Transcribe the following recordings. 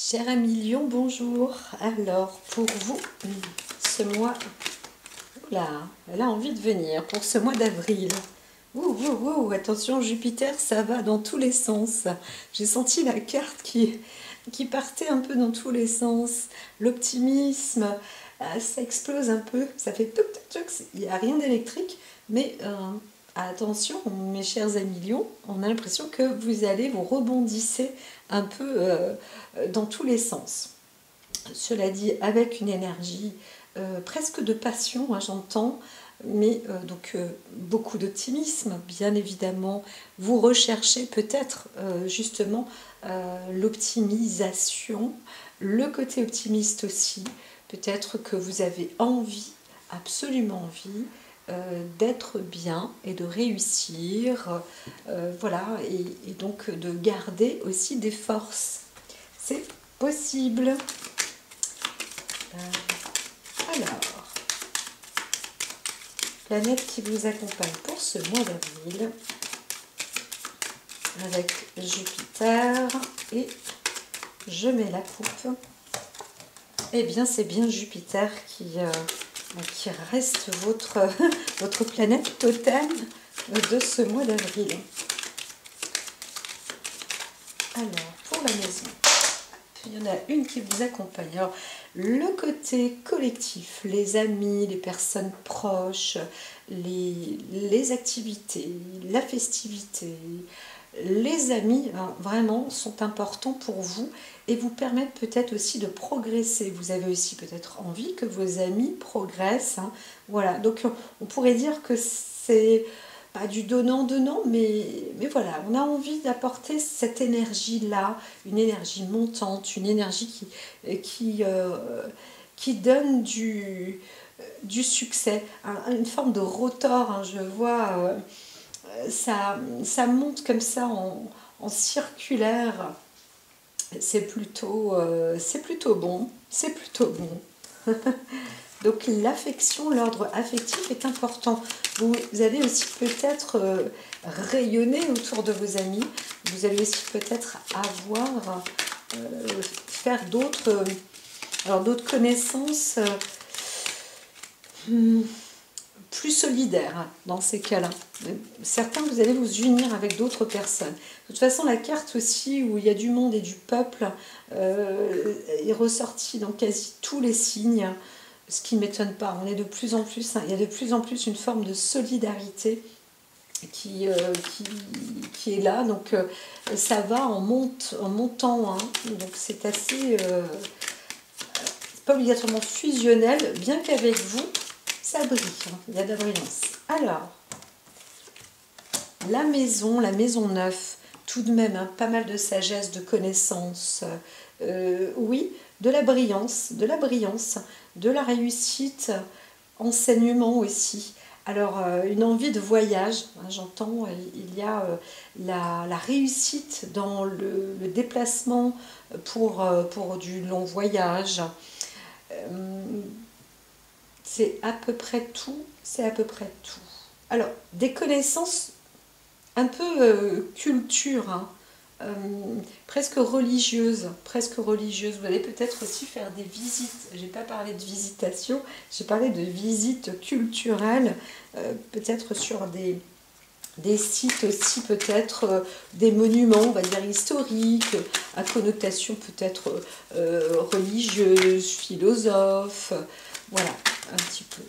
Cher ami Lion, bonjour. Alors, pour vous, ce mois, là, elle a envie de venir pour ce mois d'avril. Attention, Jupiter, ça va dans tous les sens. J'ai senti la carte qui partait un peu dans tous les sens. L'optimisme, ça explose un peu, ça fait toc toc toc. Il n'y a rien d'électrique, mais attention, mes chers amis Lion, on a l'impression que vous allez vous rebondissez un peu dans tous les sens. Cela dit, avec une énergie presque de passion, hein, j'entends, mais beaucoup d'optimisme, bien évidemment. Vous recherchez peut-être justement l'optimisation, le côté optimiste aussi. Peut-être que vous avez envie, absolument envie, d'être bien et de réussir, voilà, et donc de garder aussi des forces. C'est possible. Alors, planète qui vous accompagne pour ce mois d'avril, avec Jupiter, et je mets la coupe. Eh bien, c'est bien Jupiter qui reste votre planète totem de ce mois d'avril. Alors, pour la maison, il y en a une qui vous accompagne. Alors, le côté collectif, les amis, les personnes proches, les activités, la festivité, les amis, hein, vraiment sont importants pour vous et vous permettent peut-être aussi de progresser. Vous avez aussi peut-être envie que vos amis progressent, hein. Voilà, donc on pourrait dire que c'est pas du donnant-donnant, mais voilà, on a envie d'apporter cette énergie-là, une énergie montante, une énergie qui donne du succès, une forme de rotor, hein, je vois, ça monte comme ça en circulaire, c'est plutôt bon, c'est plutôt bon. Donc l'affection, l'ordre affectif est important. Vous allez aussi peut-être rayonner autour de vos amis. Vous allez aussi peut-être avoir, faire d'autres connaissances plus solidaires, hein, dans ces cas-là. Certains, vous allez vous unir avec d'autres personnes. De toute façon, la carte aussi, où il y a du monde et du peuple, est ressortie dans quasi tous les signes. Ce qui ne m'étonne pas, on est de plus en plus, hein, il y a de plus en plus une forme de solidarité qui est là, donc ça va en montant, hein, donc c'est assez, c'est pas obligatoirement fusionnel, bien qu'avec vous, ça brille, hein, il y a de la brillance. Alors, la maison 9, tout de même, hein, pas mal de sagesse, de connaissances, oui, de la brillance, de la réussite, enseignement aussi. Alors, une envie de voyage, hein, j'entends, il y a la réussite dans le déplacement pour du long voyage. C'est à peu près tout, Alors, des connaissances un peu culture, hein, presque religieuse. Vous allez peut-être aussi faire des visites. J'ai pas parlé de visitation, j'ai parlé de visites culturelles, peut-être sur des sites aussi, peut-être des monuments, on va dire historiques, à connotation peut-être religieuse, philosophe, voilà, un petit peu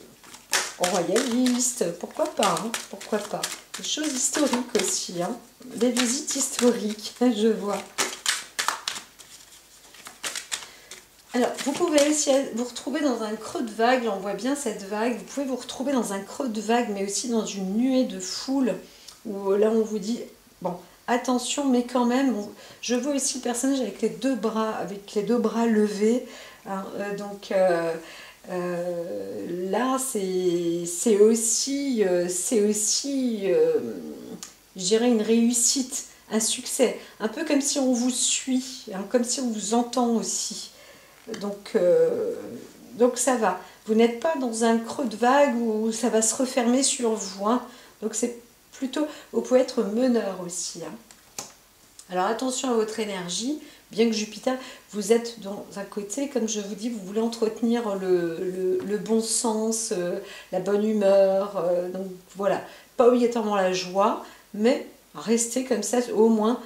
royaliste, pourquoi pas, hein, pourquoi pas. Des choses historiques aussi, hein, des visites historiques, je vois. Alors, vous pouvez aussi vous retrouver dans un creux de vague, là on voit bien cette vague, vous pouvez vous retrouver dans un creux de vague, mais aussi dans une nuée de foule, où là on vous dit, bon, attention, mais quand même, je vois aussi le personnage avec les deux bras levés, hein, là, c'est aussi, je dirais, une réussite, un succès. Un peu comme si on vous suit, hein, comme si on vous entend aussi. Donc ça va. Vous n'êtes pas dans un creux de vague où ça va se refermer sur vous, hein. Donc c'est plutôt, vous pouvez être meneur aussi, hein. Alors attention à votre énergie. bien que Jupiter, vous êtes dans un côté, comme je vous dis, vous voulez entretenir le bon sens, la bonne humeur, donc voilà, pas obligatoirement la joie, mais rester comme ça, au moins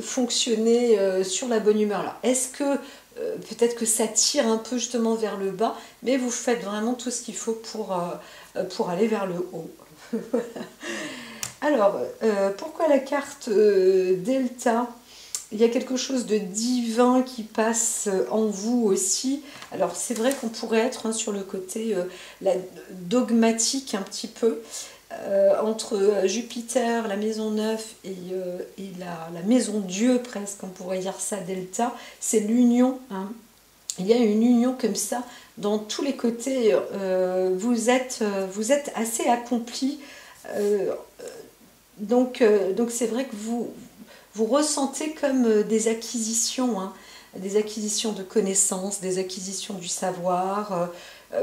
fonctionner sur la bonne humeur. Alors, est-ce que peut-être que ça tire un peu justement vers le bas, mais vous faites vraiment tout ce qu'il faut pour aller vers le haut. Alors, pourquoi la carte Delta? Il y a quelque chose de divin qui passe en vous aussi. Alors, c'est vrai qu'on pourrait être sur le côté dogmatique un petit peu, entre Jupiter, la maison 9 et la maison Dieu presque, on pourrait dire ça, Delta. C'est l'union, hein. Il y a une union comme ça, dans tous les côtés, vous êtes assez accompli. Donc c'est vrai que vous ressentez comme des acquisitions, hein, des acquisitions de connaissances, des acquisitions du savoir.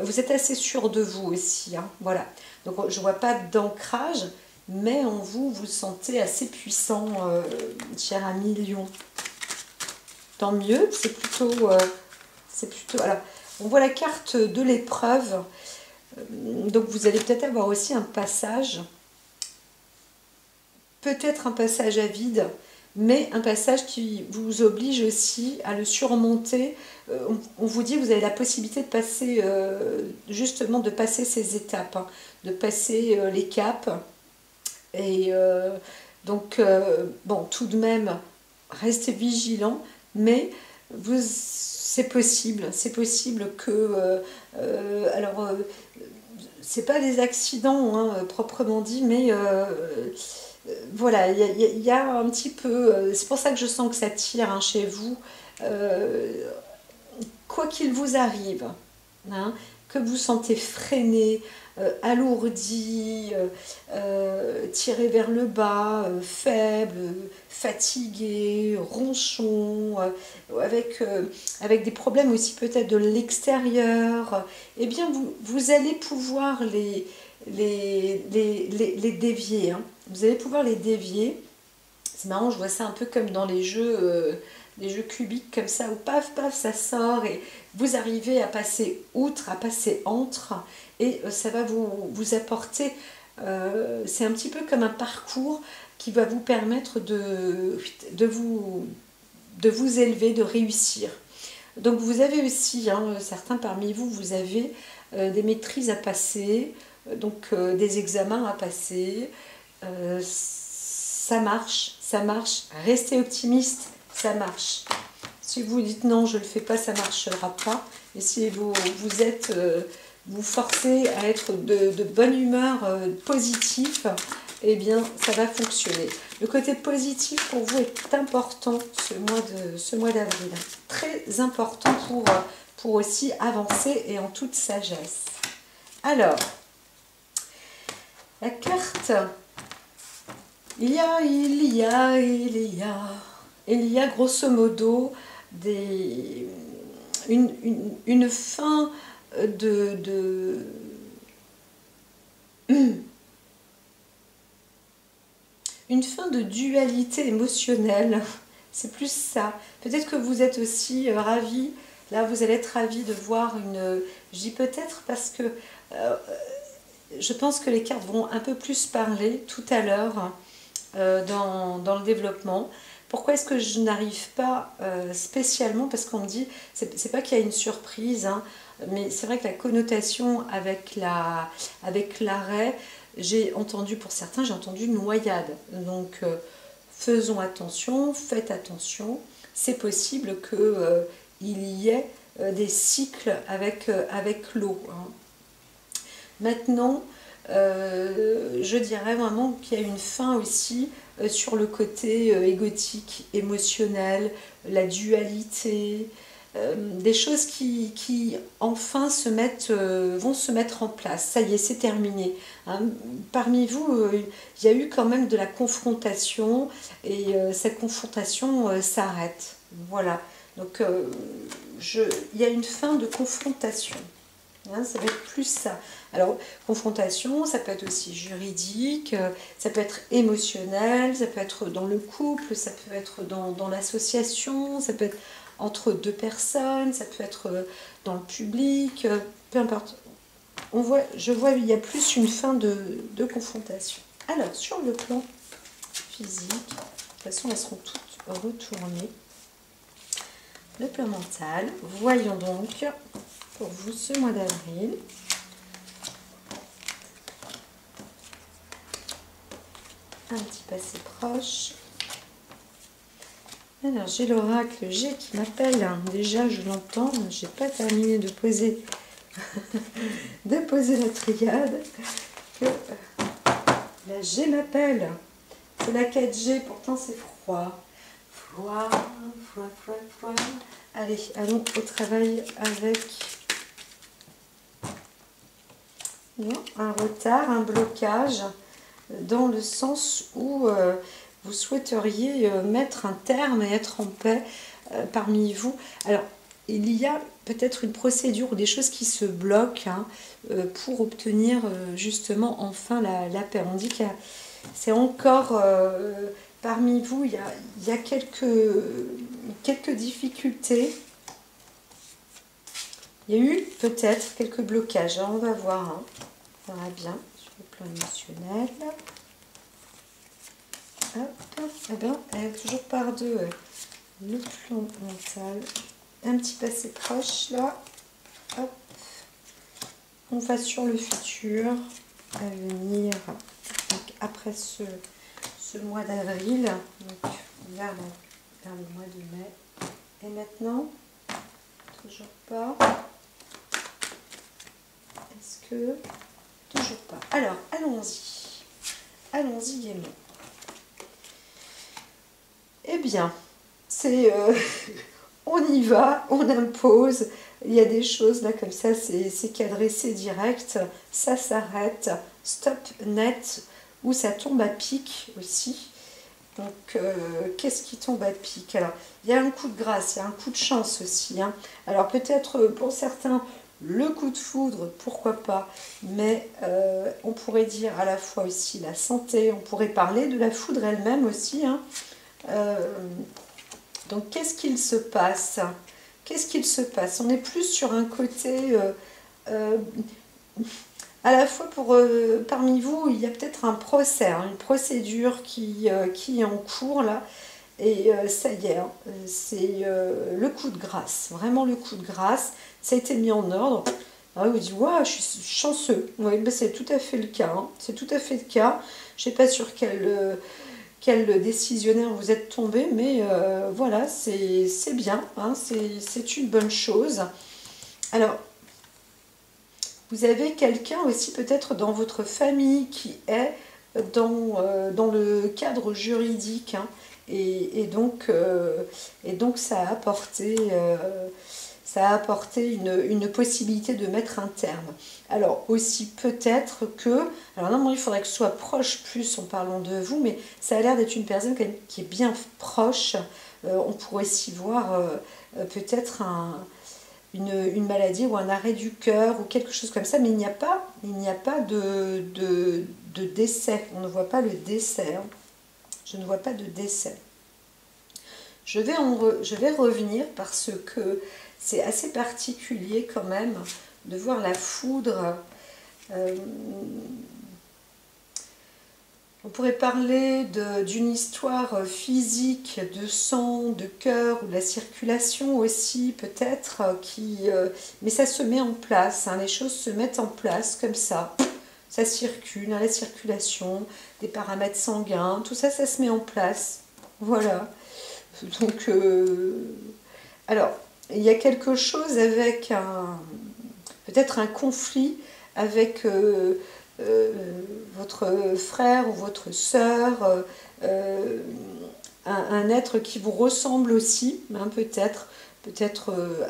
Vous êtes assez sûr de vous aussi, hein, voilà. Donc je ne vois pas d'ancrage, mais en vous, vous sentez assez puissant, cher ami Lion. Tant mieux, c'est plutôt... alors, on voit la carte de l'épreuve. Donc vous allez peut-être avoir aussi un passage, peut-être un passage à vide, mais un passage qui vous oblige aussi à le surmonter. On vous dit que vous avez la possibilité de passer, justement, de passer ces étapes, hein, de passer les caps. Et bon, tout de même, restez vigilant, mais c'est possible que... alors, c'est pas des accidents, hein, proprement dit, mais voilà, il y a un petit peu... c'est pour ça que je sens que ça tire, hein, chez vous. Quoi qu'il vous arrive, hein, que vous sentez freiné, alourdi, tiré vers le bas, faible, fatigué, ronchon, avec des problèmes aussi peut-être de l'extérieur, eh bien vous allez pouvoir les dévier, hein. Vous allez pouvoir les dévier. C'est marrant, je vois ça un peu comme dans les jeux cubiques comme ça, où paf, paf, ça sort et vous arrivez à passer outre, à passer entre, et ça va vous apporter, c'est un petit peu comme un parcours qui va vous permettre de vous élever, de réussir. Donc vous avez aussi, hein, certains parmi vous, vous avez des maîtrises à passer, donc des examens à passer. Ça marche, restez optimiste, ça marche. Si vous dites non, je ne le fais pas, ça ne marchera pas. Et si vous forcez à être de bonne humeur, positif, eh bien ça va fonctionner. Le côté positif pour vous est important ce mois d'avril. Très important pour aussi avancer et en toute sagesse. Alors, la carte, il y a grosso modo une fin une fin de dualité émotionnelle. C'est plus ça. Peut-être que vous êtes aussi ravis. Là, vous allez être ravis de voir je dis peut-être parce que je pense que les cartes vont un peu plus parler tout à l'heure dans le développement. Pourquoi est-ce que je n'arrive pas spécialement? Parce qu'on me dit, c'est pas qu'il y a une surprise, hein, mais c'est vrai que la connotation avec l'arrêt, j'ai entendu, pour certains, j'ai entendu noyade. Donc, faisons attention, faites attention. C'est possible qu'il y ait des cycles avec l'eau, hein. Maintenant, je dirais vraiment qu'il y a une fin aussi sur le côté égotique, émotionnel, la dualité, des choses qui enfin vont se mettre en place. Ça y est, c'est terminé, hein. Parmi vous, il y a eu quand même de la confrontation et cette confrontation s'arrête. Voilà. Donc, il y a une fin de confrontation. Hein, ça va être plus ça. Alors, confrontation, ça peut être aussi juridique, ça peut être émotionnel, ça peut être dans le couple, ça peut être dans l'association, ça peut être entre deux personnes, ça peut être dans le public, peu importe. Je vois il y a plus une fin de confrontation. Alors, sur le plan physique, de toute façon, elles seront toutes retournées. Le plan mental, voyons donc pour vous ce mois d'avril. Un petit passé proche. Alors, j'ai l'oracle G qui m'appelle. Déjà, je l'entends, j'ai pas terminé de poser, la triade. La G m'appelle. C'est la 4G, pourtant c'est froid. Froid. Allez, allons au travail avec un retard, un blocage, dans le sens où vous souhaiteriez mettre un terme et être en paix parmi vous. Alors, il y a peut-être une procédure ou des choses qui se bloquent pour obtenir justement enfin la paix. On dit que c'est encore parmi vous, il y a quelques difficultés. Il y a eu peut-être quelques blocages. Alors, on va voir. On verra bien sur le plan émotionnel. Hop, eh bien, elle est toujours par deux. Le plan mental. Un petit passé proche là. Hop. On va sur le futur à venir. Donc, après ce mois d'avril. Donc, vers le mois de mai. Et maintenant, toujours pas. Est-ce que... Toujours pas. Alors, allons-y. Allons-y gaiement. Eh bien, c'est... on y va, on impose. Il y a des choses là comme ça, c'est cadré, c'est direct. Ça s'arrête. Stop net. Ou ça tombe à pic aussi. Donc, qu'est-ce qui tombe à pic? Alors, il y a un coup de grâce, il y a un coup de chance aussi. Alors, peut-être pour certains, le coup de foudre, pourquoi pas. Mais on pourrait dire à la fois aussi la santé. On pourrait parler de la foudre elle-même aussi. Donc, qu'est-ce qu'il se passe? Qu'est-ce qu'il se passe? On est plus sur un côté... à la fois parmi vous, il y a peut-être un procès, une procédure qui est en cours là, et ça y est, c'est le coup de grâce, vraiment le coup de grâce, ça a été mis en ordre. Alors, vous dites, waouh, je suis chanceux. Oui, ben, c'est tout à fait le cas, c'est tout à fait le cas. Je ne sais pas sur quel décisionnaire vous êtes tombé, mais voilà, c'est bien, c'est une bonne chose. Alors, vous avez quelqu'un aussi peut-être dans votre famille qui est dans le cadre juridique. Et donc ça a apporté une possibilité de mettre un terme. Alors aussi peut-être que... Alors non, il faudrait que ce soit proche plus en parlant de vous, mais ça a l'air d'être une personne qui est bien proche. On pourrait s'y voir peut-être une maladie ou un arrêt du cœur ou quelque chose comme ça, mais il n'y a pas de décès. On ne voit pas le décès. Je ne vois pas de décès. Je vais revenir parce que c'est assez particulier quand même de voir la foudre. On pourrait parler d'une histoire physique, de sang, de cœur, ou de la circulation aussi peut-être, mais ça se met en place, les choses se mettent en place comme ça circule, la circulation, des paramètres sanguins, tout ça, ça se met en place, voilà. Donc, alors, il y a quelque chose avec peut-être un conflit avec... votre frère ou votre sœur, un être qui vous ressemble aussi, peut-être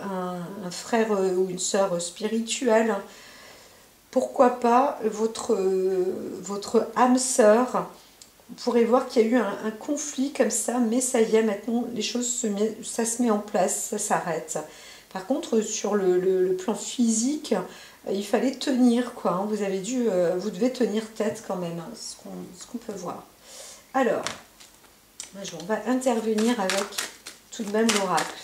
un frère ou une sœur spirituelle. Pourquoi pas votre âme sœur? Vous pourrez voir qu'il y a eu un conflit comme ça, mais ça y est, maintenant les choses ça se met en place, ça s'arrête. Par contre, sur le plan physique, il fallait tenir, quoi. Hein. Vous devez tenir tête quand même, hein, ce qu'on peut voir. Alors, on va intervenir avec tout de même l'oracle.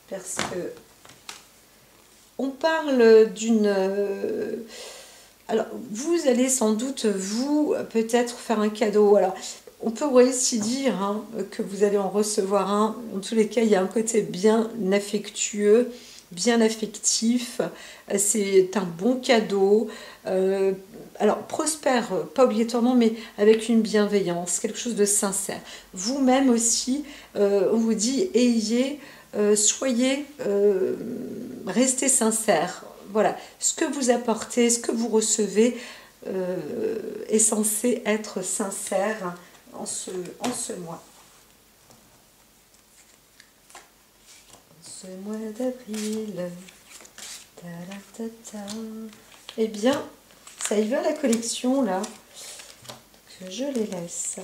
Parce que on parle d'une... alors, vous allez sans doute, vous, peut-être faire un cadeau. Alors, on peut aussi dire hein, que vous allez en recevoir un. En tous les cas, il y a un côté bien affectueux, bien affectif. C'est un bon cadeau. Alors, prospère, pas obligatoirement, mais avec une bienveillance, quelque chose de sincère. Vous-même aussi, on vous dit, soyez, restez sincère. Voilà, ce que vous apportez, ce que vous recevez est censé être sincère en ce mois. En ce mois d'avril. Eh bien, ça y va la collection là. Donc, je les laisse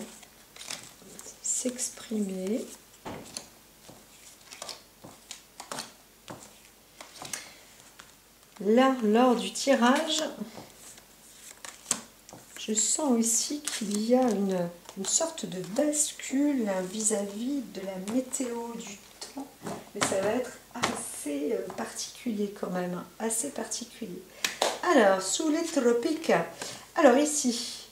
s'exprimer. Là, lors du tirage, je sens aussi qu'il y a une sorte de bascule vis-à-vis de la météo du temps. Mais ça va être assez particulier quand même, assez particulier. Alors, sous les tropiques, alors ici,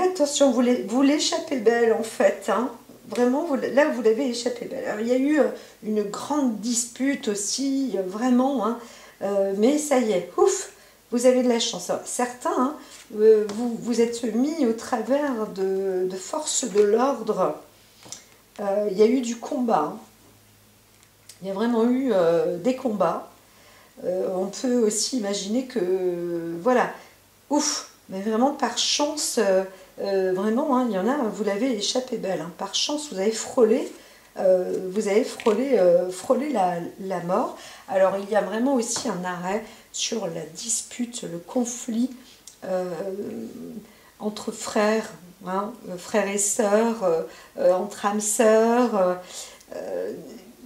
attention, vous l'échappez belle en fait, hein. Vraiment, là, vous l'avez échappé belle. Alors, il y a eu une grande dispute aussi, vraiment, hein, mais ça y est, ouf, vous avez de la chance. Alors, certains, hein, vous êtes mis au travers de forces de l'ordre. Il y a eu du combat. Hein. Il y a vraiment eu des combats. On peut aussi imaginer que, voilà, ouf, mais vraiment par chance... vraiment, hein, il y en a, vous l'avez échappé belle. Hein. Par chance, vous avez frôlé, frôlé la mort. Alors, il y a vraiment aussi un arrêt sur la dispute, le conflit entre frères, hein, frères et sœurs, entre âmes sœurs.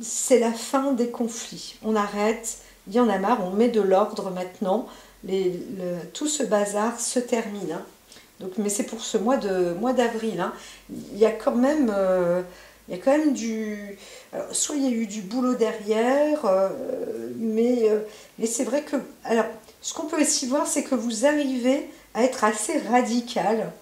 C'est la fin des conflits. On arrête, il y en a marre, on met de l'ordre maintenant. Tout ce bazar se termine. Hein. Donc, mais c'est pour ce mois d'avril. Hein. Il y a quand même, du... Alors, soit il y a eu du boulot derrière, mais c'est vrai que... Alors, ce qu'on peut aussi voir, c'est que vous arrivez à être assez radical.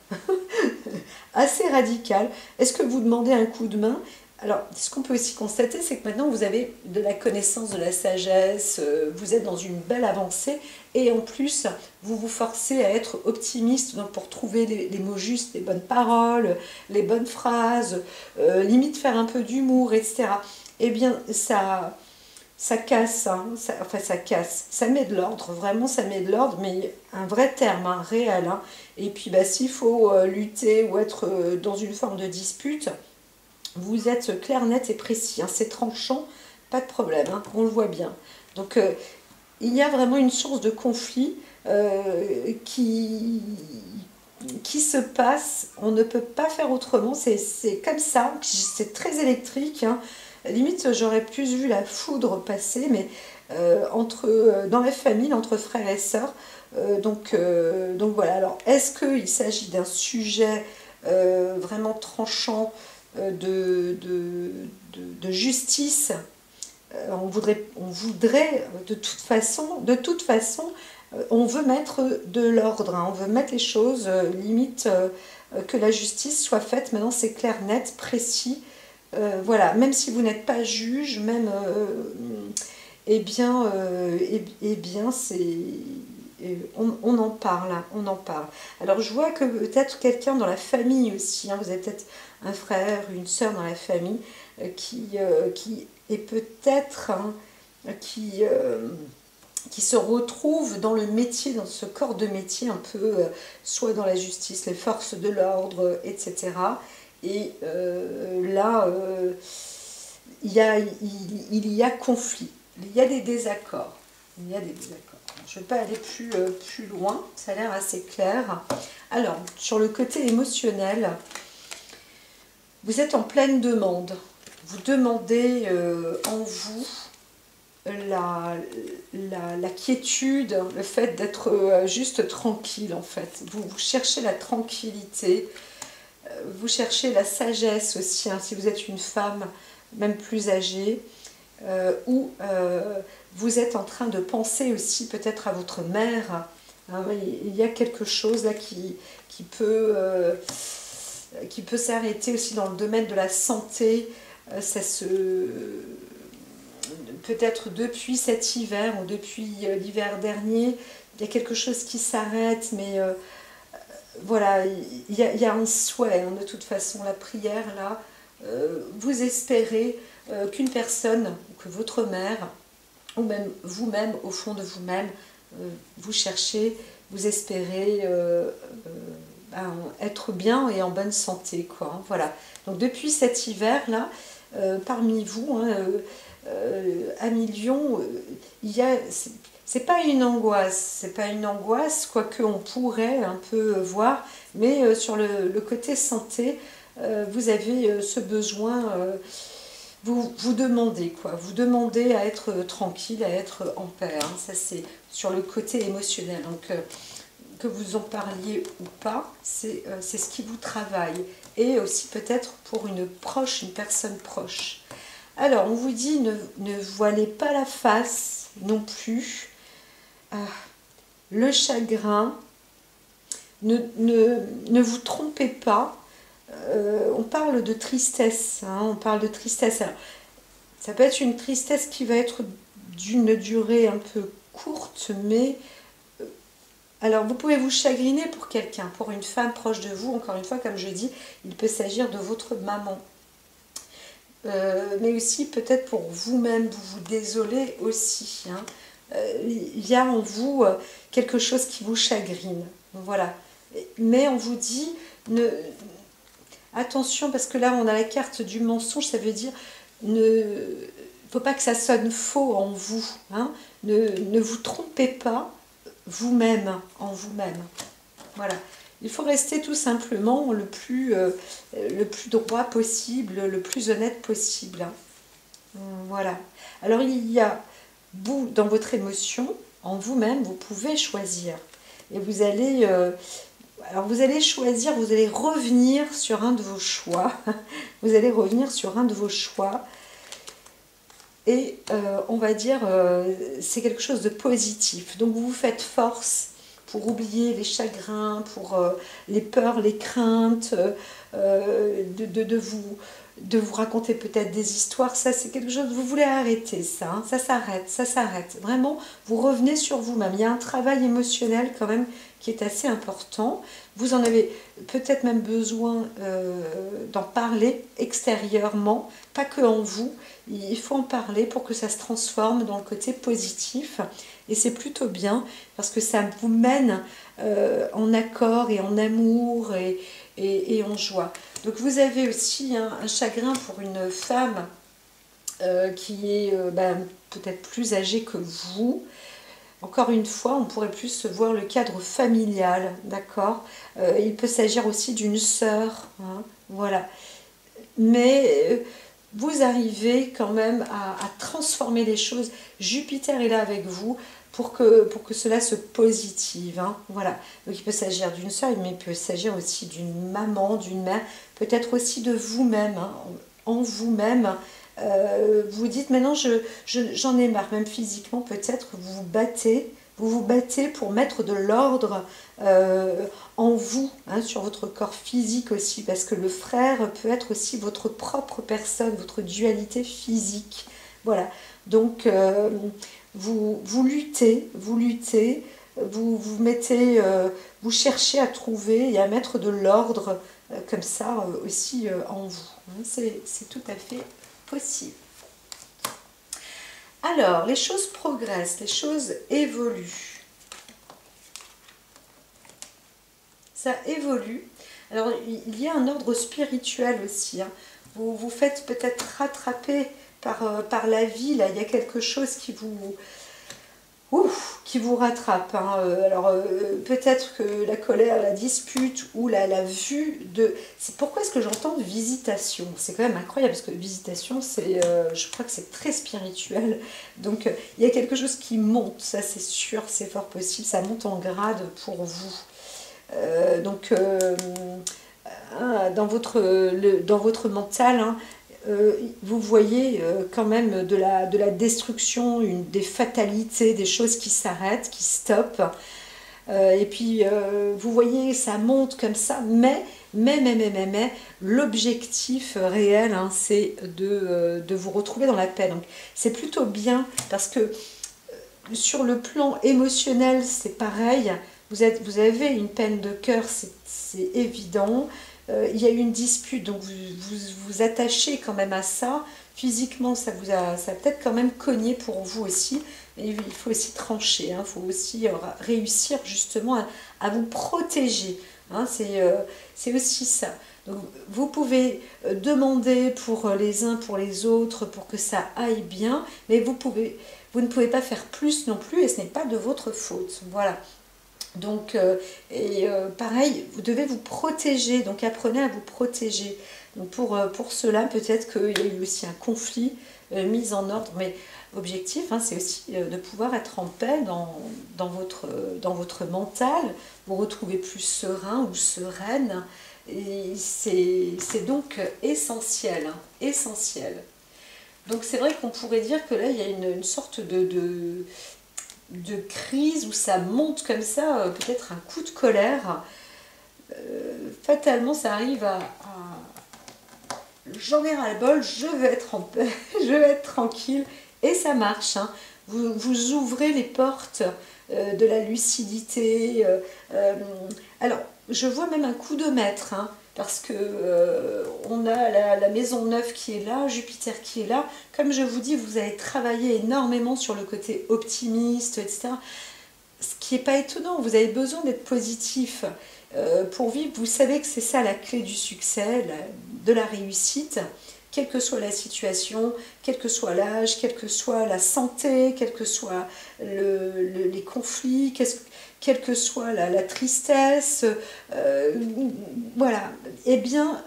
Assez radical. Est-ce que vous demandez un coup de main ? Alors, ce qu'on peut aussi constater, c'est que maintenant, vous avez de la connaissance, de la sagesse, vous êtes dans une belle avancée, et en plus, vous vous forcez à être optimiste donc pour trouver les mots justes, les bonnes paroles, les bonnes phrases, limite faire un peu d'humour, etc. Eh bien, ça casse, hein, ça casse, ça met de l'ordre, vraiment ça met de l'ordre, mais un vrai terme, hein, réel. Hein. Et puis, bah, s'il faut lutter ou être dans une forme de dispute, vous êtes clair, net et précis, hein, c'est tranchant, pas de problème, hein, on le voit bien. Donc, il y a vraiment une source de conflit qui se passe, on ne peut pas faire autrement, c'est comme ça, c'est très électrique. Hein. Limite, j'aurais plus vu la foudre passer, mais dans la famille, entre frères et sœurs. Donc voilà, alors est-ce qu'il s'agit d'un sujet vraiment tranchant de justice? On voudrait de toute façon, on veut mettre de l'ordre, hein, on veut mettre les choses, limite que la justice soit faite. Maintenant, c'est clair, net, précis. Voilà, même si vous n'êtes pas juge, même, on en parle, hein, on en parle. Alors, je vois que peut-être quelqu'un dans la famille aussi, hein, vous avez peut-être un frère, une sœur dans la famille qui est peut-être, hein, qui se retrouve dans le métier, dans ce corps de métier un peu, soit dans la justice, les forces de l'ordre, etc. Et là, il y a conflit, il y a des désaccords. Il y a des désaccords. Je ne vais pas aller plus loin, ça a l'air assez clair. Alors, sur le côté émotionnel, vous êtes en pleine demande. vous demandez en vous la quiétude, le fait d'être juste tranquille en fait. Vous cherchez la tranquillité, vous cherchez la sagesse aussi, hein, si vous êtes une femme même plus âgée, ou vous êtes en train de penser aussi peut-être à votre mère. Hein, il y a quelque chose là qui peut s'arrêter aussi dans le domaine de la santé. Ça se peut-être depuis cet hiver ou depuis l'hiver dernier, il y a quelque chose qui s'arrête, mais voilà, il y a un souhait, hein, de toute façon, la prière, là, vous espérez qu'une personne, que votre mère, ou même vous-même, au fond de vous-même, vous cherchez, vous espérez être bien et en bonne santé, quoi, hein, voilà. Donc depuis cet hiver-là, parmi vous, hein, à Million, il y a... C'est pas une angoisse, quoique on pourrait un peu voir, mais sur le côté santé, vous avez ce besoin, vous demandez quoi, vous demandez à être tranquille, à être en paix, hein, ça c'est sur le côté émotionnel, donc que vous en parliez ou pas, c'est ce qui vous travaille, et aussi peut-être pour une personne proche. Alors, on vous dit, ne voilez pas la face non plus. Le chagrin, ne vous trompez pas. On parle de tristesse. Hein, on parle de tristesse. Alors, ça peut être une tristesse qui va être d'une durée un peu courte, mais... alors, vous pouvez vous chagriner pour quelqu'un, pour une femme proche de vous. Encore une fois, comme je dis, il peut s'agir de votre maman. Mais aussi peut-être pour vous-même, vous vous désolez aussi. Hein. Il y a en vous quelque chose qui vous chagrine. Voilà. Mais on vous dit, attention, parce que là on a la carte du mensonge, ça veut dire, faut pas que ça sonne faux en vous. Hein. Ne vous trompez pas vous-même, en vous-même. Voilà. Il faut rester tout simplement le plus droit possible, le plus honnête possible. Hein. Voilà. Alors il y a, vous, dans votre émotion, en vous-même, vous pouvez choisir. Et vous allez, alors vous allez choisir, vous allez revenir sur un de vos choix. Vous allez revenir sur un de vos choix. Et on va dire, c'est quelque chose de positif. Donc vous vous faites force pour oublier les chagrins, pour les peurs, les craintes, de vous raconter peut-être des histoires. Ça, c'est quelque chose, vous voulez arrêter ça, hein, ça s'arrête. Vraiment, vous revenez sur vous-même. Il y a un travail émotionnel quand même qui est assez important. Vous en avez peut-être même besoin d'en parler extérieurement, pas que en vous. Il faut en parler pour que ça se transforme dans le côté positif. Et c'est plutôt bien parce que ça vous mène en accord et en amour et en joie. Donc vous avez aussi un chagrin pour une femme qui est peut-être plus âgée que vous. Encore une fois, on pourrait plus voir le cadre familial, d'accord. Il peut s'agir aussi d'une sœur, hein, voilà. Mais vous arrivez quand même à transformer les choses. Jupiter est là avec vous pour que cela se positive. Hein, voilà. Donc il peut s'agir d'une sœur, mais il peut s'agir aussi d'une maman, d'une mère, peut-être aussi de vous-même, hein, en vous-même. Vous dites maintenant j'en ai marre, même physiquement peut-être vous vous battez pour mettre de l'ordre en vous, hein, sur votre corps physique aussi, parce que le frère peut être aussi votre propre personne, votre dualité physique. Voilà, donc vous luttez, vous mettez, vous cherchez à trouver et à mettre de l'ordre comme ça aussi en vous. Hein, c'est tout à fait possible. Alors, les choses progressent, les choses évoluent. Ça évolue. Alors, il y a un ordre spirituel aussi. Hein. Vous vous faites peut-être rattraper par la vie. Là, il y a quelque chose qui vous... ouf, qui vous rattrape. Hein. Alors peut-être que la colère, la dispute ou la vue de... C'est pourquoi est-ce que j'entends visitation? C'est quand même incroyable parce que visitation, c'est, je crois que c'est très spirituel. Donc il y a quelque chose qui monte, ça c'est sûr, c'est fort possible, ça monte en grade pour vous. Dans votre mental, hein, vous voyez quand même de la destruction, des fatalités, des choses qui s'arrêtent, qui stoppent. Et puis, vous voyez, ça monte comme ça, mais l'objectif réel, hein, c'est de vous retrouver dans la paix. Donc, c'est plutôt bien parce que sur le plan émotionnel, c'est pareil. Vous avez une peine de cœur, c'est évident. Il y a eu une dispute, donc vous attachez quand même à ça. Physiquement, ça a peut-être quand même cogné pour vous aussi. Et il faut aussi trancher, hein. Il faut aussi réussir justement à vous protéger. Hein. C'est aussi ça. Donc, vous pouvez demander pour les uns, pour les autres, pour que ça aille bien, mais vous ne pouvez pas faire plus non plus et ce n'est pas de votre faute. Voilà. Donc, pareil, vous devez vous protéger, donc apprenez à vous protéger. Donc pour cela, peut-être qu'il y a eu aussi un conflit mis en ordre, mais objectif, hein, c'est aussi de pouvoir être en paix dans votre mental, vous retrouver plus serein ou sereine, et c'est donc essentiel, hein, essentiel. Donc c'est vrai qu'on pourrait dire que là, il y a une sorte de crise où ça monte comme ça, peut-être un coup de colère. Fatalement, ça arrive à j'en ai ras-le-bol, je veux être en paix, je veux être tranquille, et ça marche. Hein. Vous ouvrez les portes de la lucidité. Alors, je vois même un coup de maître, hein, parce que on a la maison neuve qui est là, Jupiter qui est là. Comme je vous dis, vous avez travaillé énormément sur le côté optimiste, etc. Ce qui n'est pas étonnant, vous avez besoin d'être positif pour vivre. Vous savez que c'est ça la clé du succès, de la réussite, quelle que soit la situation, quel que soit l'âge, quelle que soit la santé, quels que soient les conflits, quelle que soit la tristesse, voilà. Eh bien,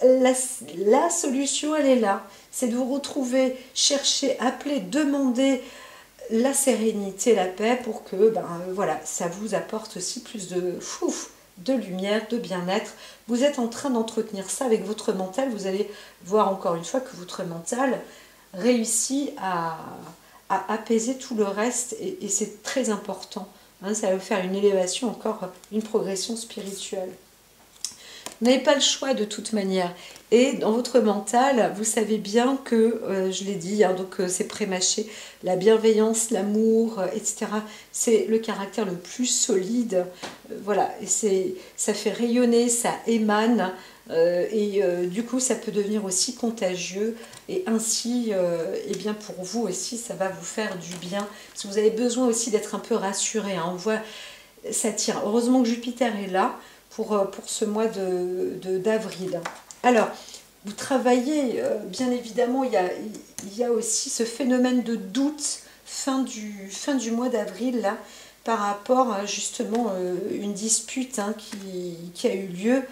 la solution, elle est là. C'est de vous retrouver, chercher, appeler, demander la sérénité, la paix pour que voilà, ça vous apporte aussi plus de lumière, de bien-être. Vous êtes en train d'entretenir ça avec votre mental. Vous allez voir encore une fois que votre mental réussit à apaiser tout le reste et c'est très important. Hein, ça va vous faire une élévation, encore une progression spirituelle. Vous n'avez pas le choix de toute manière. Et dans votre mental, vous savez bien que, je l'ai dit, hein, donc c'est prémâché, la bienveillance, l'amour, etc. C'est le caractère le plus solide. Voilà, et ça fait rayonner, ça émane. Du coup, ça peut devenir aussi contagieux. Et ainsi, eh bien pour vous aussi, ça va vous faire du bien. Parce que vous avez besoin aussi d'être un peu rassuré. Hein. On voit, ça tire. Heureusement que Jupiter est là pour ce mois d'avril. Alors, vous travaillez, bien évidemment, il y a aussi ce phénomène de doute fin du mois d'avril, là, par rapport à justement une dispute hein, qui a eu lieu,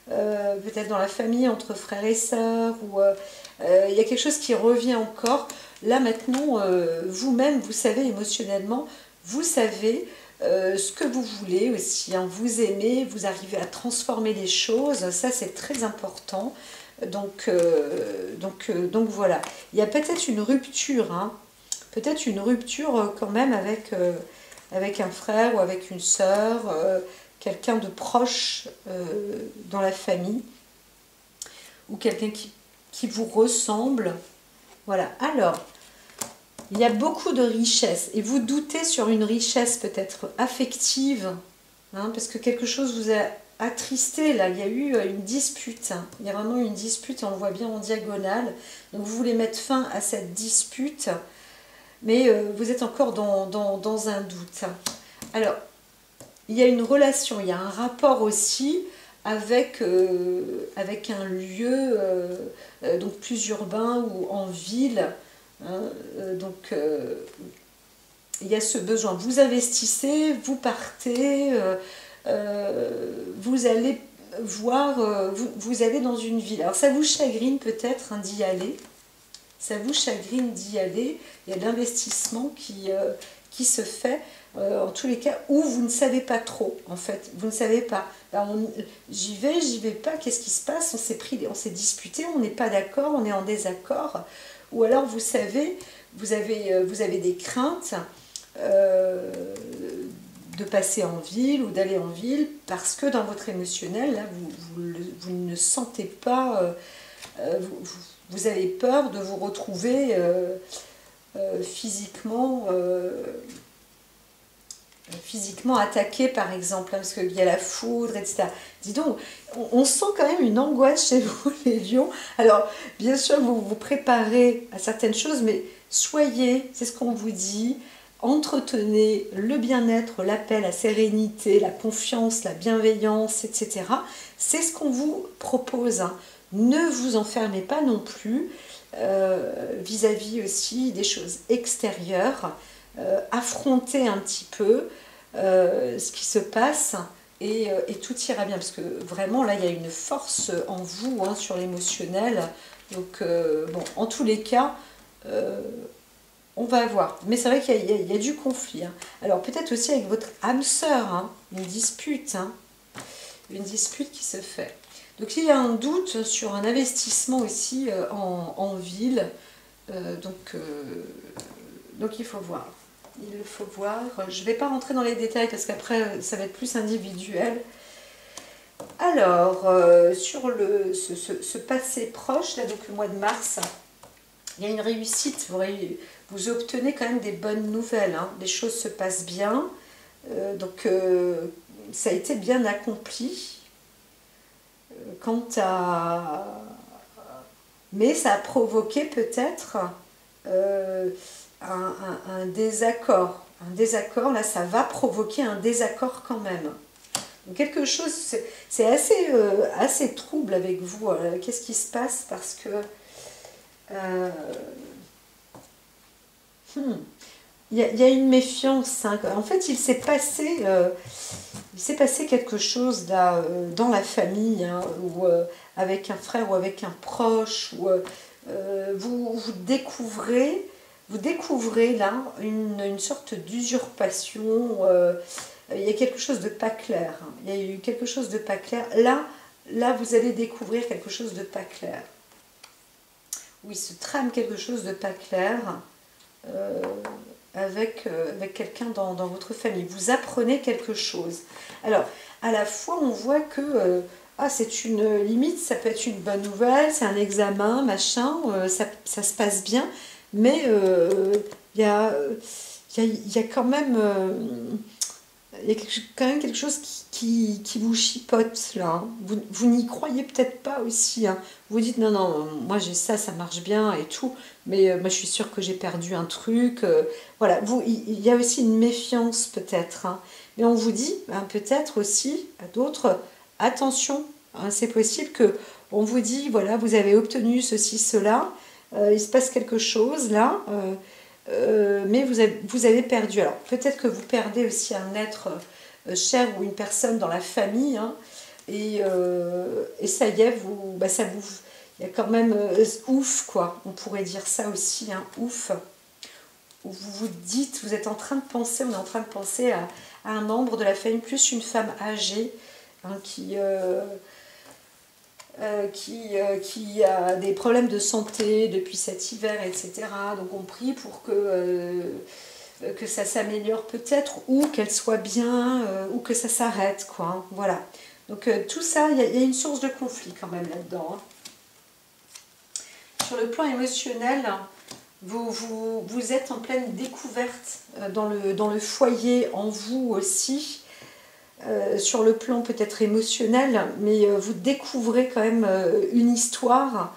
peut-être dans la famille, entre frères et sœurs, ou il y a quelque chose qui revient encore. Là, maintenant, vous-même, vous savez émotionnellement, vous savez ce que vous voulez aussi, hein, vous aimez, vous arrivez à transformer les choses, ça c'est très important. Donc voilà, il y a peut-être une rupture, hein, peut-être une rupture quand même avec un frère ou avec une sœur, quelqu'un de proche dans la famille, ou quelqu'un qui vous ressemble. Voilà, alors... Il y a beaucoup de richesse et vous doutez sur une richesse peut-être affective, hein, parce que quelque chose vous a attristé, là, il y a eu une dispute, hein. Il y a vraiment une dispute, on le voit bien en diagonale, donc vous voulez mettre fin à cette dispute, mais vous êtes encore dans un doute. Alors, il y a une relation, il y a un rapport aussi avec un lieu donc plus urbain ou en ville. Hein, il y a ce besoin. Vous investissez, vous partez, vous allez voir, vous allez dans une ville. Alors ça vous chagrine peut-être hein, d'y aller. Ça vous chagrine d'y aller. Il y a de l'investissement qui se fait. En tous les cas, où vous ne savez pas trop, en fait. Vous ne savez pas. J'y vais pas, qu'est-ce qui se passe? On s'est disputé, on n'est pas d'accord, on est en désaccord. Ou alors, vous savez, vous avez des craintes de passer en ville ou d'aller en ville parce que dans votre émotionnel, là, vous ne sentez pas... vous avez peur de vous retrouver physiquement attaqué par exemple, hein, parce qu'il y a la foudre, etc. Dis donc, on sent quand même une angoisse chez vous, les lions. Alors, bien sûr, vous vous préparez à certaines choses, mais soyez, c'est ce qu'on vous dit, entretenez le bien-être, la paix, la sérénité, la confiance, la bienveillance, etc. C'est ce qu'on vous propose. Hein. Ne vous enfermez pas non plus vis-à-vis aussi des choses extérieures. Affrontez un petit peu ce qui se passe et tout ira bien parce que vraiment là il y a une force en vous hein, sur l'émotionnel donc bon en tous les cas on va voir mais c'est vrai qu'il y a du conflit hein. Alors peut-être aussi avec votre âme sœur hein, une dispute qui se fait donc il y a un doute sur un investissement aussi en ville donc il faut voir. Il faut voir. Je ne vais pas rentrer dans les détails parce qu'après, ça va être plus individuel. Alors, sur ce passé proche, là, donc le mois de mars, il y a une réussite. Vous obtenez quand même des bonnes nouvelles. Hein. Les choses se passent bien. Donc, ça a été bien accompli. Mais ça a provoqué peut-être... un désaccord. Un désaccord, là, ça va provoquer un désaccord quand même. Donc quelque chose, c'est assez trouble avec vous. Qu'est-ce qui se passe? Parce que... il y a une méfiance. Hein. En fait, il s'est passé quelque chose là, dans la famille, hein, ou avec un frère ou avec un proche, ou vous découvrez là une sorte d'usurpation, il y a quelque chose de pas clair, hein. Il y a eu quelque chose de pas clair. Là, vous allez découvrir quelque chose de pas clair. Oui, il se trame quelque chose de pas clair avec quelqu'un dans votre famille. Vous apprenez quelque chose. Alors, à la fois, on voit que... c'est une limite, ça peut être une bonne nouvelle, c'est un examen, machin, ça se passe bien. Mais il y a quand même quelque chose qui vous chipote là. Hein. Vous n'y croyez peut-être pas aussi. Hein. Vous dites non, moi j'ai ça marche bien et tout. Mais moi je suis sûre que j'ai perdu un truc. Voilà, il y a aussi une méfiance peut-être. Hein. Mais on vous dit hein, peut-être aussi à d'autres, attention, hein, c'est possible que on vous dit voilà, vous avez obtenu ceci, cela. Il se passe quelque chose là, mais vous avez perdu. Alors peut-être que vous perdez aussi un être cher ou une personne dans la famille, hein, et ça y est, ça vous, il y a quand même ouf quoi, on pourrait dire ça aussi, hein, ouf. Où vous vous dites, vous êtes en train de penser, on est en train de penser à un membre de la famille, plus une femme âgée, hein, qui a des problèmes de santé depuis cet hiver, etc. Donc on prie pour que ça s'améliore peut-être, ou qu'elle soit bien, ou que ça s'arrête, quoi. Hein. Voilà. Donc tout ça, il y a une source de conflit quand même là-dedans. Hein. Sur le plan émotionnel, vous êtes en pleine découverte dans le foyer, en vous aussi. Sur le plan peut-être émotionnel, mais vous découvrez quand même une histoire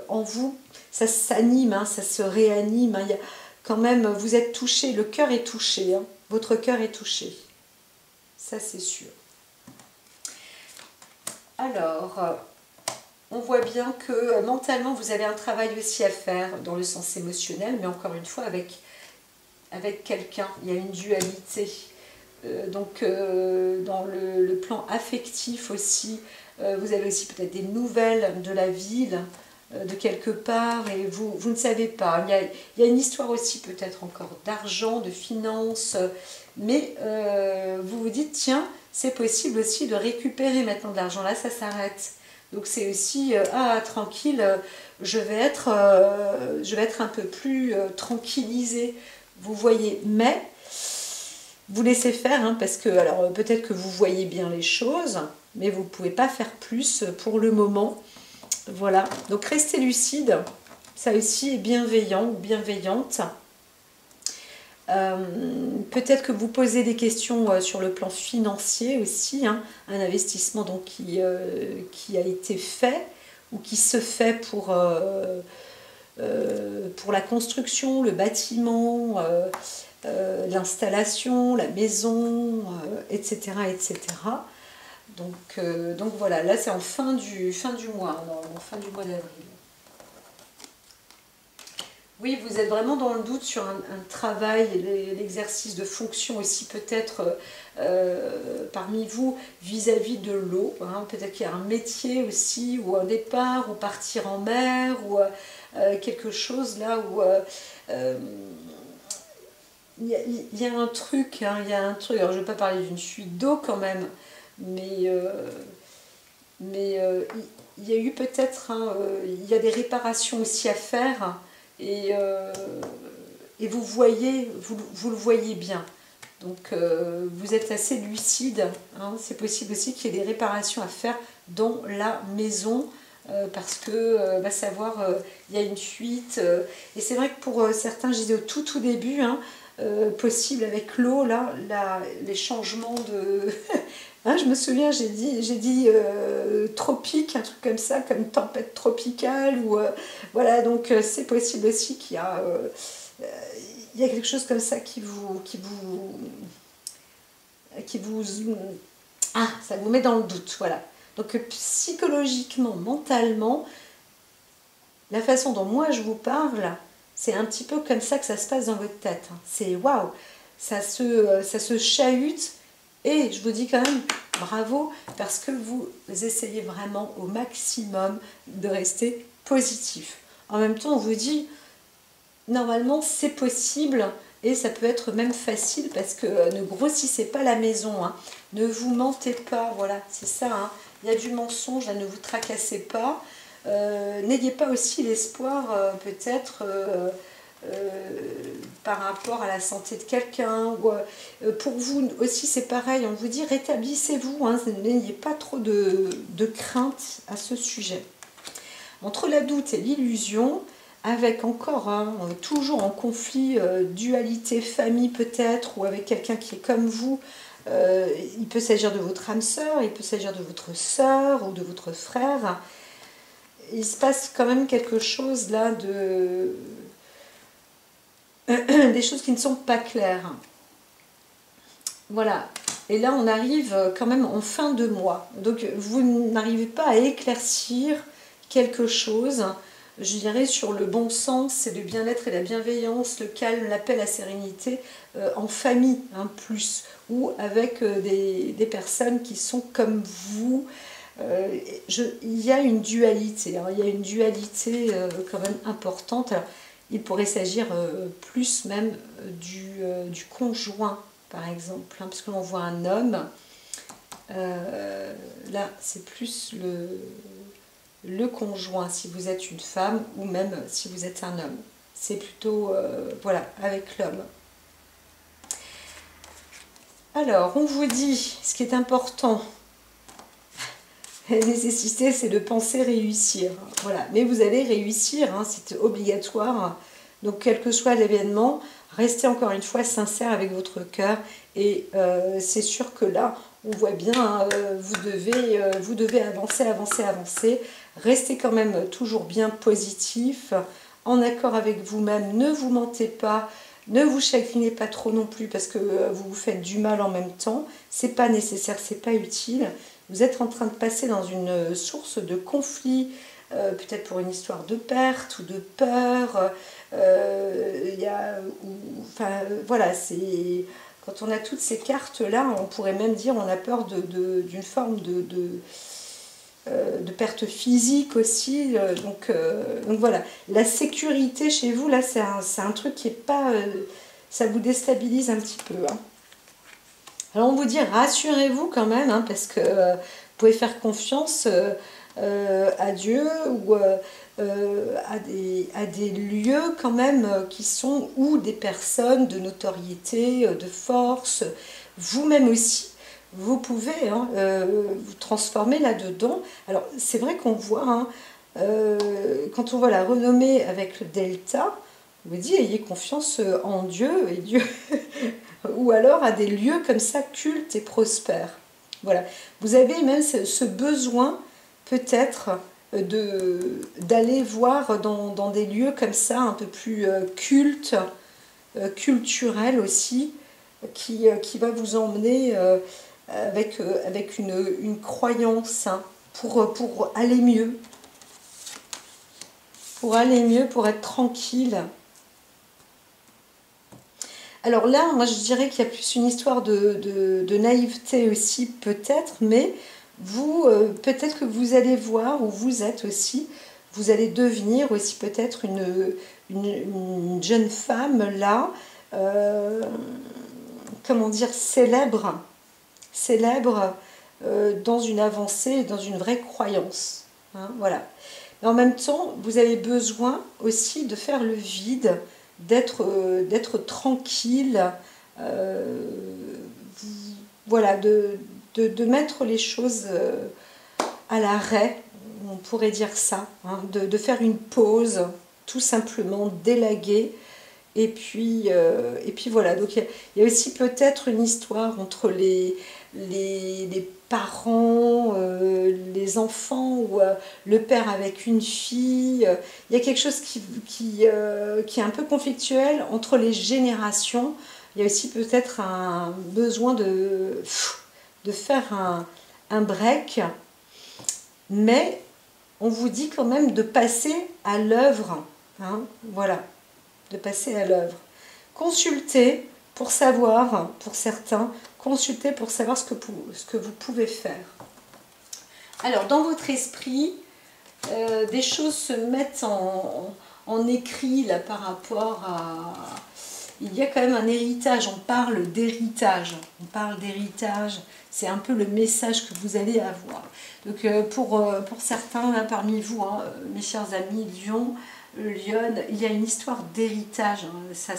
en vous. Ça s'anime, hein, ça se réanime. Hein, quand même, vous êtes touché, le cœur est touché. Hein, votre cœur est touché. Ça, c'est sûr. Alors, on voit bien que mentalement, vous avez un travail aussi à faire dans le sens émotionnel, mais encore une fois, avec avec quelqu'un, il y a une dualité. Donc dans le plan affectif aussi, vous avez aussi peut-être des nouvelles de la ville, de quelque part, et vous ne savez pas. Il y a une histoire aussi peut-être encore d'argent, de finances, mais vous vous dites, tiens, c'est possible aussi de récupérer maintenant de l'argent. Là, ça s'arrête. Donc c'est aussi, ah, tranquille, je vais être un peu plus tranquillisée, vous voyez. Mais vous laissez faire, hein, parce que, alors peut-être que vous voyez bien les choses, mais vous ne pouvez pas faire plus pour le moment. Voilà, donc restez lucide, ça aussi est bienveillant ou bienveillante. Peut-être que vous posez des questions sur le plan financier aussi, hein, un investissement donc qui a été fait ou qui se fait pour la construction, le bâtiment, l'installation, la maison, etc., etc. Donc voilà, là c'est en fin du mois, en fin du mois d'avril. Oui, vous êtes vraiment dans le doute sur un travail, l'exercice de fonction aussi peut-être parmi vous vis-à-vis de l'eau. Hein. Peut-être qu'il y a un métier aussi, ou un départ, ou partir en mer, ou quelque chose là où il y a un truc, hein, il y a un truc. Alors je ne vais pas parler d'une fuite d'eau quand même, mais il y a eu peut-être, hein, il y a des réparations aussi à faire. Et vous voyez, vous le voyez bien. Donc vous êtes assez lucide. Hein. C'est possible aussi qu'il y ait des réparations à faire dans la maison. Parce que, va savoir, il y a une fuite. Et c'est vrai que pour certains, je disais au tout début, hein, possible avec l'eau, là, les changements de... Hein, je me souviens, j'ai dit tropique, un truc comme ça, comme tempête tropicale, ou voilà, donc c'est possible aussi qu'il y a quelque chose comme ça qui vous ah, ça vous met dans le doute, voilà. Donc psychologiquement, mentalement, la façon dont moi je vous parle, c'est un petit peu comme ça que ça se passe dans votre tête. Hein. C'est waouh, ça se chahute. Et je vous dis quand même bravo parce que vous essayez vraiment au maximum de rester positif. En même temps, on vous dit, normalement, c'est possible et ça peut être même facile parce que ne grossissez pas la maison. Hein. Ne vous mentez pas, voilà, c'est ça. Hein. Il y a du mensonge, là, ne vous tracassez pas. N'ayez pas aussi l'espoir, peut-être... par rapport à la santé de quelqu'un. Pour vous aussi, c'est pareil, on vous dit rétablissez-vous, hein, n'ayez pas trop de crainte à ce sujet. Entre la doute et l'illusion, avec encore, hein, toujours en conflit, dualité famille peut-être, ou avec quelqu'un qui est comme vous, il peut s'agir de votre âme sœur, il peut s'agir de votre sœur ou de votre frère. Il se passe quand même quelque chose là de... des choses qui ne sont pas claires. Voilà. Et là, on arrive quand même en fin de mois. Donc, vous n'arrivez pas à éclaircir quelque chose, je dirais, sur le bon sens, c'est le bien-être et la bienveillance, le calme, la paix, la sérénité, en famille, hein, plus, ou avec des personnes qui sont comme vous. Il y a une dualité, hein, il y a une dualité quand même importante. Alors, il pourrait s'agir plus même du conjoint, par exemple, hein, parce que l'on voit un homme. Là, c'est plus le conjoint, si vous êtes une femme, ou même si vous êtes un homme. C'est plutôt, voilà, avec l'homme. Alors, on vous dit, ce qui est important, la nécessité, c'est de penser réussir. Voilà. Mais vous allez réussir, hein, c'est obligatoire. Donc, quel que soit l'événement, restez encore une fois sincère avec votre cœur. Et c'est sûr que là, on voit bien, hein, vous devez avancer, avancer, avancer. Restez quand même toujours bien positif, en accord avec vous-même. Ne vous mentez pas. Ne vous chagrinez pas trop non plus parce que vous vous faites du mal en même temps. C'est pas nécessaire, c'est pas utile. vous êtes en train de passer dans une source de conflit, peut-être pour une histoire de perte ou de peur. Enfin, voilà, c'est... Quand on a toutes ces cartes-là, on pourrait même dire on a peur d'une forme de perte physique aussi. Donc voilà, la sécurité chez vous, là, c'est un truc qui est pas... ça vous déstabilise un petit peu. Hein. Alors on vous dit rassurez-vous quand même, hein, parce que vous pouvez faire confiance à Dieu ou à des lieux quand même qui sont ou des personnes de notoriété, de force. Vous-même aussi, vous pouvez hein, vous transformer là-dedans. Alors c'est vrai qu'on voit, hein, quand on voit la renommée avec le delta, on vous dit ayez confiance en Dieu et Dieu ou alors à des lieux comme ça cultes et prospères. Voilà. Vous avez même ce besoin peut-être d'aller voir dans des lieux comme ça un peu plus cultes, culturels aussi, qui va vous emmener avec une croyance hein, pour aller mieux. Pour aller mieux, pour être tranquille. Alors là, moi je dirais qu'il y a plus une histoire de naïveté aussi peut-être, mais vous, peut-être que vous allez voir, ou vous êtes aussi, vous allez devenir aussi peut-être une jeune femme là, comment dire, célèbre dans une avancée, dans une vraie croyance. Hein, voilà. Mais en même temps, vous avez besoin aussi de faire le vide, d'être tranquille, voilà, de mettre les choses à l'arrêt, on pourrait dire ça, hein, de faire une pause, tout simplement d'élaguer. Et puis voilà, donc il y a aussi peut-être une histoire entre les parents, les enfants, ou le père avec une fille. Il y a quelque chose qui est un peu conflictuel entre les générations. Il y a aussi peut-être un besoin de faire un break, mais on vous dit quand même de passer à l'œuvre. Hein, voilà. De passer à l'œuvre. Consultez pour savoir, pour certains, consultez pour savoir ce que vous pouvez faire. Alors, dans votre esprit, des choses se mettent en écrit là par rapport à... Il y a quand même un héritage, on parle d'héritage. On parle d'héritage, c'est un peu le message que vous allez avoir. Donc pour certains là, parmi vous, hein, mes chers amis Lion, Lyon, il y a une histoire d'héritage, hein, ça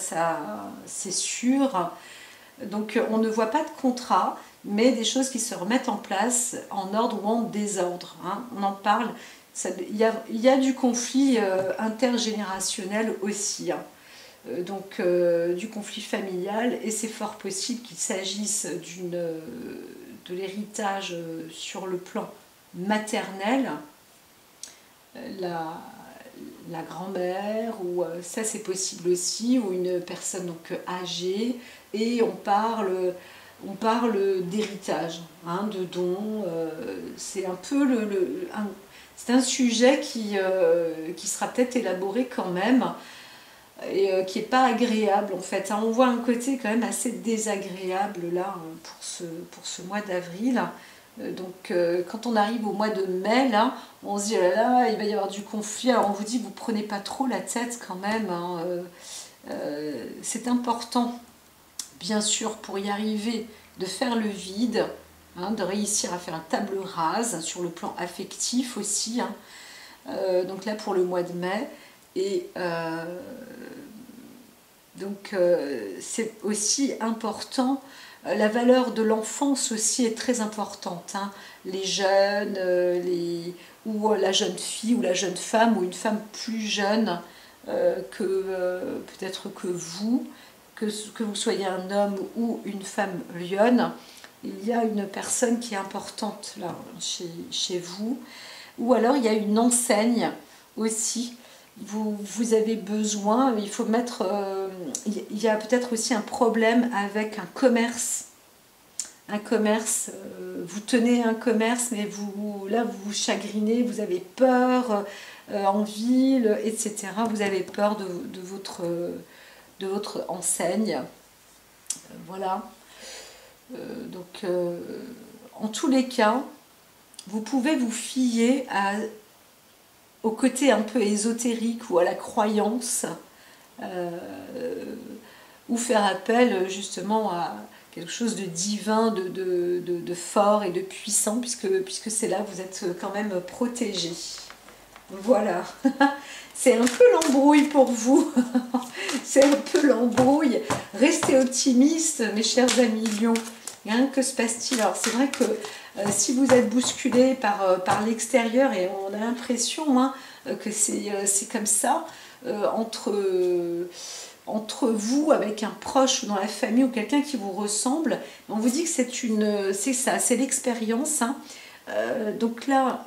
c'est sûr. Donc on ne voit pas de contrat, mais des choses qui se remettent en place en ordre ou en désordre. Hein. On en parle, il y a du conflit intergénérationnel aussi. Hein. Donc du conflit familial, et c'est fort possible qu'il s'agisse de l'héritage sur le plan maternel, la grand-mère, ou ça c'est possible aussi, ou une personne donc âgée, et on parle d'héritage, hein, de dons. C'est un peu c'est un sujet qui sera peut-être élaboré quand même, et qui n'est pas agréable en fait. Hein, on voit un côté quand même assez désagréable là pour ce mois d'avril. Donc quand on arrive au mois de mai, là, on se dit oh là là, il va y avoir du conflit. Alors on vous dit, vous prenez pas trop la tête quand même. Hein, c'est important, bien sûr, pour y arriver, de faire le vide, hein, de réussir à faire un table rase sur le plan affectif aussi. Hein. Donc là pour le mois de mai. Et donc c'est aussi important. La valeur de l'enfance aussi est très importante. Hein. Les jeunes, ou la jeune fille ou la jeune femme, ou une femme plus jeune peut-être que vous, que vous soyez un homme ou une femme lionne, il y a une personne qui est importante là chez vous. Ou alors il y a une enseigne aussi. Vous avez besoin, il faut mettre... il y a peut-être aussi un problème avec un commerce un commerce, vous tenez un commerce, mais là vous vous chagrinez, vous avez peur en ville, etc. Vous avez peur de votre enseigne. Voilà. Donc, en tous les cas, vous pouvez vous fier au côté un peu ésotérique ou à la croyance, ou faire appel justement à quelque chose de divin, de fort et de puissant, puisque c'est là que vous êtes quand même protégé. Voilà. C'est un peu l'embrouille pour vous. C'est un peu l'embrouille. Restez optimistes, mes chers amis Lion. Hein, que se passe-t-il? Alors, c'est vrai que si vous êtes bousculé par l'extérieur, et on a l'impression que c'est comme ça, entre vous, avec un proche ou dans la famille ou quelqu'un qui vous ressemble, on vous dit que c'est ça, c'est l'expérience. Donc là,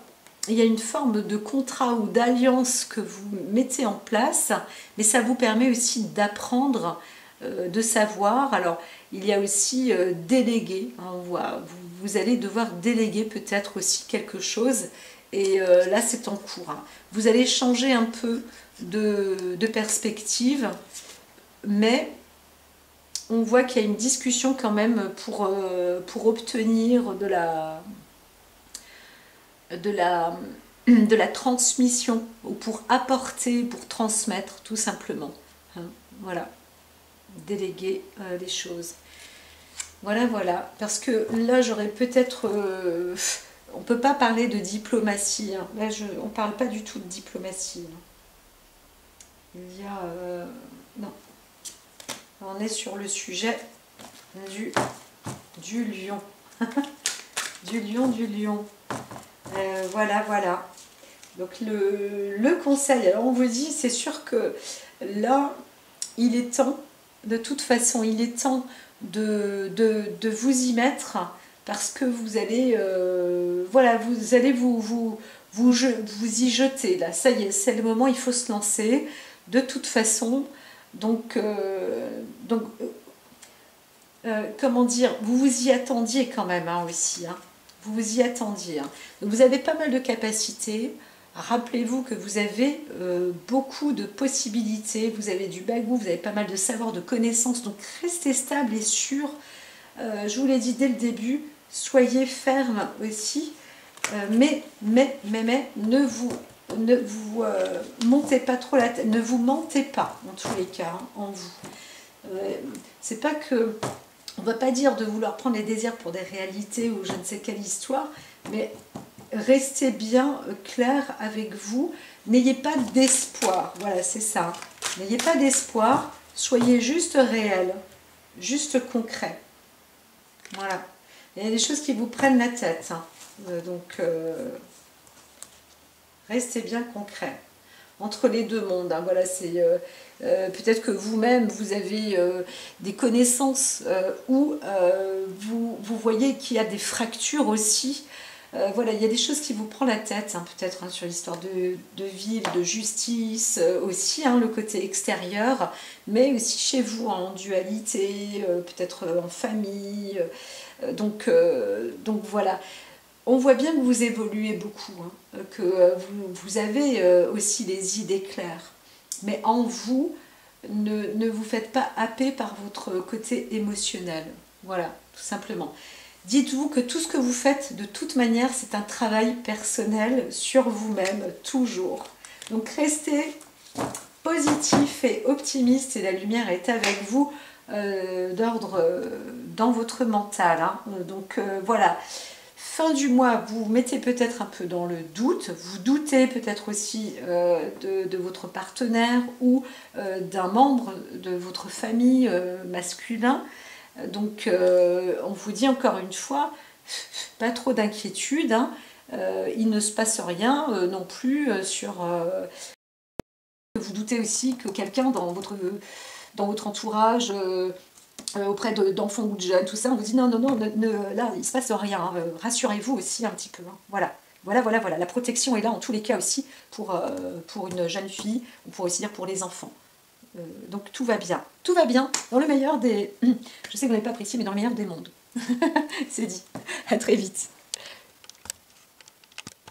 il y a une forme de contrat ou d'alliance que vous mettez en place, mais ça vous permet aussi d'apprendre, de savoir. Alors, il y a aussi déléguer. Vous allez devoir déléguer peut-être aussi quelque chose, et là, c'est en cours. Vous allez changer un peu de perspective, mais on voit qu'il y a une discussion quand même pour obtenir de la transmission, ou pour apporter, pour transmettre tout simplement. Voilà, déléguer les choses. Voilà, parce que là j'aurais peut-être... on ne peut pas parler de diplomatie. Là, on ne parle pas du tout de diplomatie. Il y a... non. On est sur le sujet du lion. du lion. Voilà. Donc le conseil, alors on vous dit, c'est sûr que là, il est temps, de toute façon, il est temps de vous y mettre, parce que vous allez, vous allez vous y jeter. Là, ça y est, c'est le moment, il faut se lancer. De toute façon, comment dire, vous vous y attendiez quand même aussi. Vous vous y attendiez. Donc vous avez pas mal de capacités. Rappelez-vous que vous avez beaucoup de possibilités. Vous avez du bagou, vous avez pas mal de savoir, de connaissances. Donc restez stable et sûr. Je vous l'ai dit dès le début, soyez ferme aussi. Mais ne vous montez pas trop la tête. Ne vous mentez pas, en tous les cas, en vous. C'est pas que... On ne va pas dire de vouloir prendre les désirs pour des réalités ou je ne sais quelle histoire, mais restez bien clair avec vous. N'ayez pas d'espoir. Voilà, c'est ça. N'ayez pas d'espoir. Soyez juste réel, juste concret. Voilà. Il y a des choses qui vous prennent la tête. Donc, restez bien concret. Entre les deux mondes. Voilà, c'est... peut-être que vous-même, vous avez des connaissances où vous voyez qu'il y a des fractures aussi. Voilà, il y a des choses qui vous prennent la tête, peut-être sur l'histoire de ville, de justice, aussi le côté extérieur, mais aussi chez vous, en dualité, peut-être en famille. Donc voilà. On voit bien que vous évoluez beaucoup, que vous avez aussi les idées claires. Mais en vous, ne vous faites pas happer par votre côté émotionnel. Voilà, tout simplement. Dites-vous que tout ce que vous faites, de toute manière, c'est un travail personnel sur vous-même, toujours. Donc restez positif et optimiste, et la lumière est avec vous, d'ordre dans votre mental. Donc voilà. Fin du mois, vous mettez peut-être un peu dans le doute, vous doutez peut-être aussi de votre partenaire ou d'un membre de votre famille masculin. Donc on vous dit encore une fois, pas trop d'inquiétude, il ne se passe rien non plus sur... vous doutez aussi que quelqu'un dans votre entourage... auprès d'enfants ou de jeunes, tout ça, on vous dit non, là, il ne se passe rien, rassurez-vous aussi un petit peu. Voilà, la protection est là en tous les cas aussi pour une jeune fille, ou pour aussi dire pour les enfants. Donc tout va bien dans le meilleur des... Je sais que vous n'avez pas apprécié, mais dans le meilleur des mondes. C'est dit. À très vite.